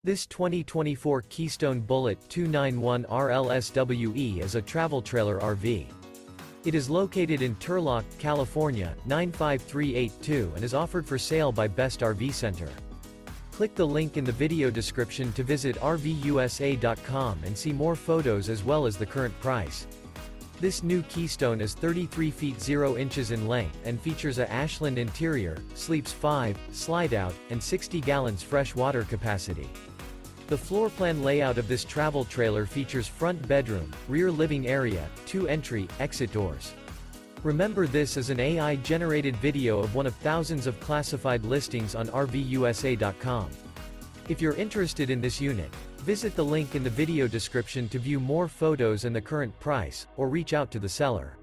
This 2024 Keystone Bullet 291 RLSWE is a travel trailer RV. It is located in Turlock, California, 95382 and is offered for sale by Best RV Center. Click the link in the video description to visit RVUSA.com and see more photos as well as the current price. This new Keystone is 33 feet 0 inches in length and features a Ashland interior, sleeps 5, slide-out, and 60 gallons fresh water capacity. The floor plan layout of this travel trailer features front bedroom, rear living area, 2 entry, exit doors. Remember, this is an AI-generated video of one of thousands of classified listings on RVUSA.com. If you're interested in this unit, visit the link in the video description to view more photos and the current price, or reach out to the seller.